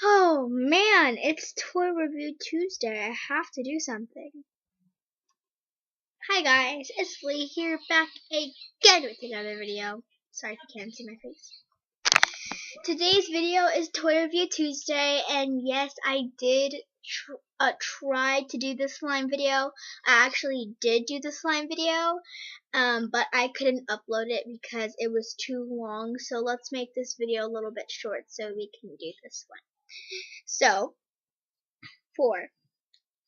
Oh man, it's Toy Review Tuesday. I have to do something. Hi guys, it's Lee here, back again with another video. Sorry if you can't see my face. Today's video is Toy Review Tuesday, and yes, I did try to do the slime video. I actually did do the slime video, but I couldn't upload it because it was too long. So let's make this video a little bit short so we can do this one. So, for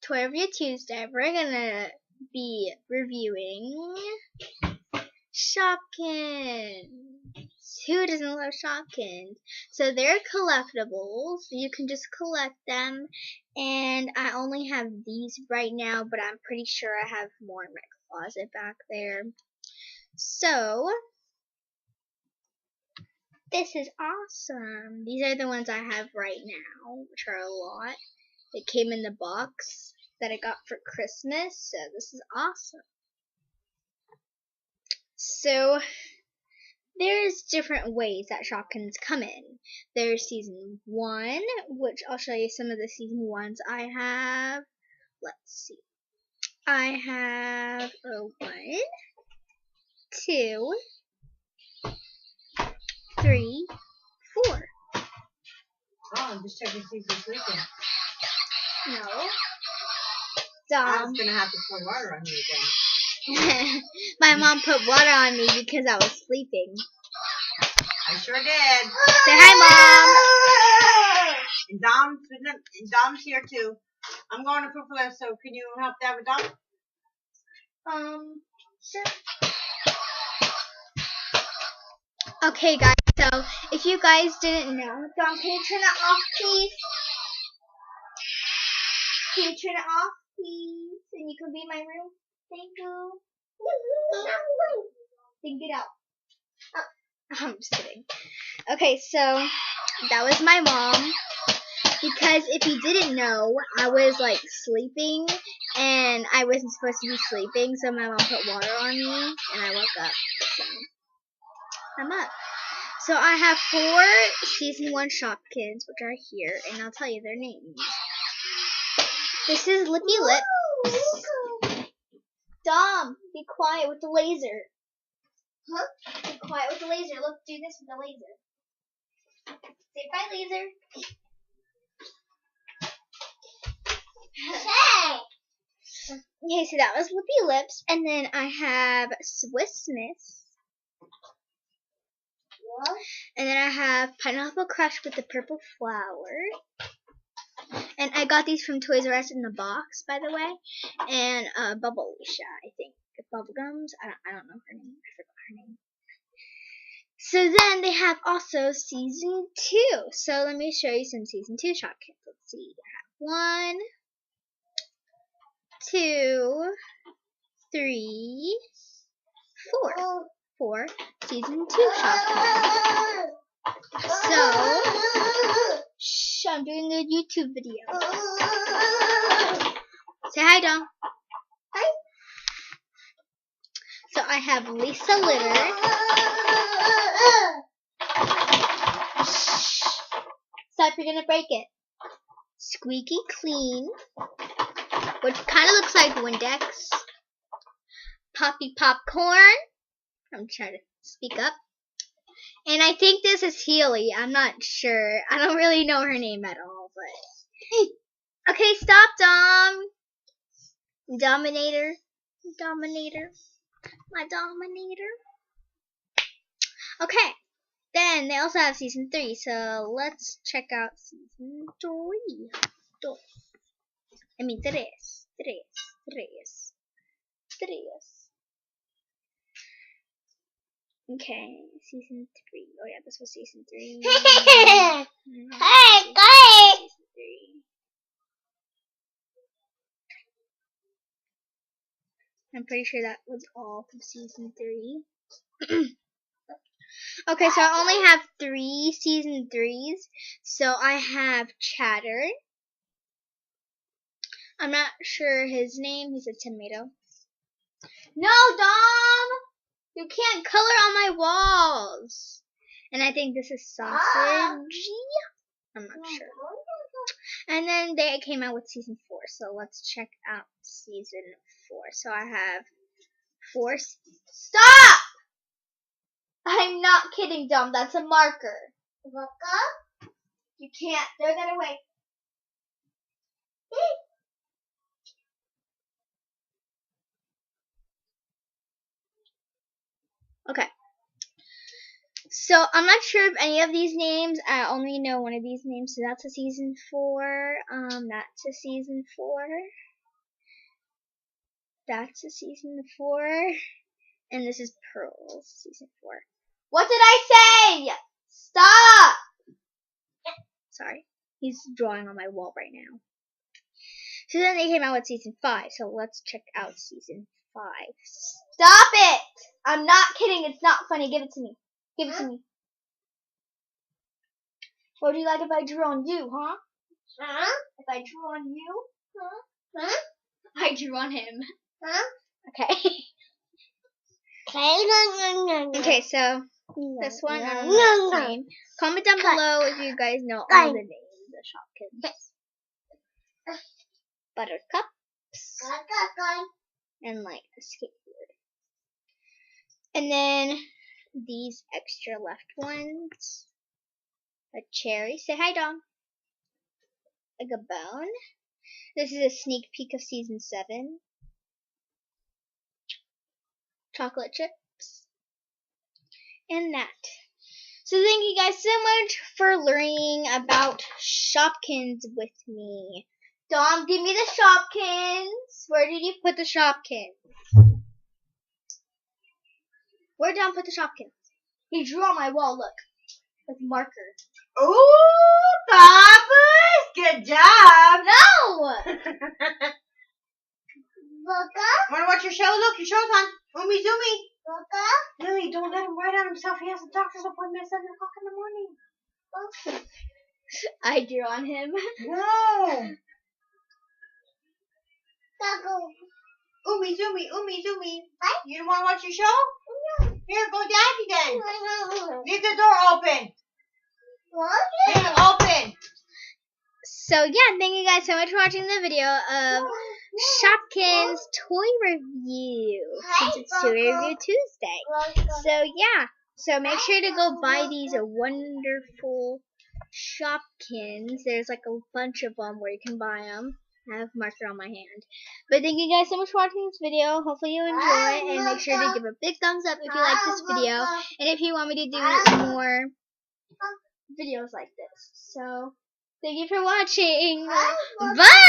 Toy Review Tuesday, we're gonna be reviewing Shopkins. Who doesn't love Shopkins? So they're collectibles. You can just collect them, and I only have these right now, but I'm pretty sure I have more in my closet back there. So this is awesome. These are the ones I have right now, which are a lot. It came in the box that I got for Christmas, so this is awesome. So there's different ways that Shopkins come in. There's season 1, which I'll show you some of the season 1s I have. Let's see. I have 1, 2, 3, 4. Oh, I'm just checking to see if you're sleeping. No. I was going to have to pour water on you again. My mom put water on me because I was sleeping. I sure did. Say hi, Mom. And Dom's here too. I'm going to Pufula, so can you help Dad with Dom? Sure. Okay, guys, so if you guys didn't know, Dom, can you turn it off, please? Can you turn it off, please? And you can be in my room? Thank you. Then get out. I'm just kidding. Okay, so that was my mom. Because if you didn't know, I was like sleeping and I wasn't supposed to be sleeping, so my mom put water on me and I woke up. So I'm up. So I have 4 season 1 Shopkins, which are here, and I'll tell you their names. This is Lippy Lips. Dom, be quiet with the laser. Huh? Be quiet with the laser. Look, do this with the laser. Say bye, laser. Hey! Okay, so that was Lippy Lips, and then I have Swiss Miss. What? And then I have Pineapple Crush with the purple flower. And I got these from Toys R Us in the box, by the way. And Bubbleisha, I think. Bubblegums. I don't know her name. I forgot her name. So then they have also season 2. So let me show you some season 2 Shopkins. Let's see. I have 1, 2, 3, 4. 4 season 2 Shopkins. So, shh, I'm doing a YouTube video. Say hi, Dom. Hi. So I have Lisa Litter. Shh. Stop, you're gonna break it. Squeaky Clean, which kind of looks like Windex. Poppy Popcorn. I'm trying to speak up. And I think this is Healy. I'm not sure. I don't really know her name at all, but okay, stop, Dom. Dominator. My Dominator. Okay. Then they also have season 3, so let's check out season 3. I mean, 3. Okay, season 3. Oh yeah, this was season 3. Hey, guys! Season 3. I'm pretty sure that was all from season 3. Okay, so I only have 3 season 3s. So I have Chatter. I'm not sure his name. He's a tomato. No, Dom! You can't color on my walls. And I think this is Sausage. I'm not sure. And then they came out with season 4. So let's check out season 4. So I have 4. Stop! I'm not kidding, Dom. That's a marker. Marker? You can't. Throw that away. Okay. So I'm not sure of any of these names. I only know one of these names. So that's a season 4. That's a season 4. That's a season 4. And this is Pearl's season 4. What did I say? Stop! Sorry. He's drawing on my wall right now. So then they came out with season 5. So let's check out season 5. Stop it! I'm not kidding. It's not funny. Give it to me. Give it to me. What would you like if I drew on you, huh? Huh? If I drew on you? Huh? Huh? I drew on him. Huh? Okay. Okay, so this one, I don't know its name. Comment down below if you guys know all the names of Shopkins. Buttercups. And like a skateboard. And then these extra left ones. A cherry. Say hi, Dom. A gabone. This is a sneak peek of season 7. Chocolate chips. And that. So thank you guys so much for learning about Shopkins with me. Dom, give me the Shopkins. Where did you put the Shopkins? Where did Dom put the Shopkins? He drew on my wall, look. With marker. Ooh, Papas! Good job! No! Wanna watch your show? Look, your show's on. Zoomy, zoomy. Lily, don't let him write on himself. He has a doctor's appointment at 7 o'clock in the morning. I drew on him. No. Oomy, zoomy, oomy, zoomy. You don't want to watch your show? No. Here, go daddy then. Leave the door open. Leave it open. So yeah, thank you guys so much for watching the video of Shopkins toy review, since it's Toy Review Tuesday. So yeah, so make sure to go buy these wonderful Shopkins. There's like a bunch of them where you can buy them. I have a marker on my hand. But thank you guys so much for watching this video. Hopefully you enjoy, and make sure to give a big thumbs up if you like this video, and if you want me to do more videos like this. So thank you for watching. Bye!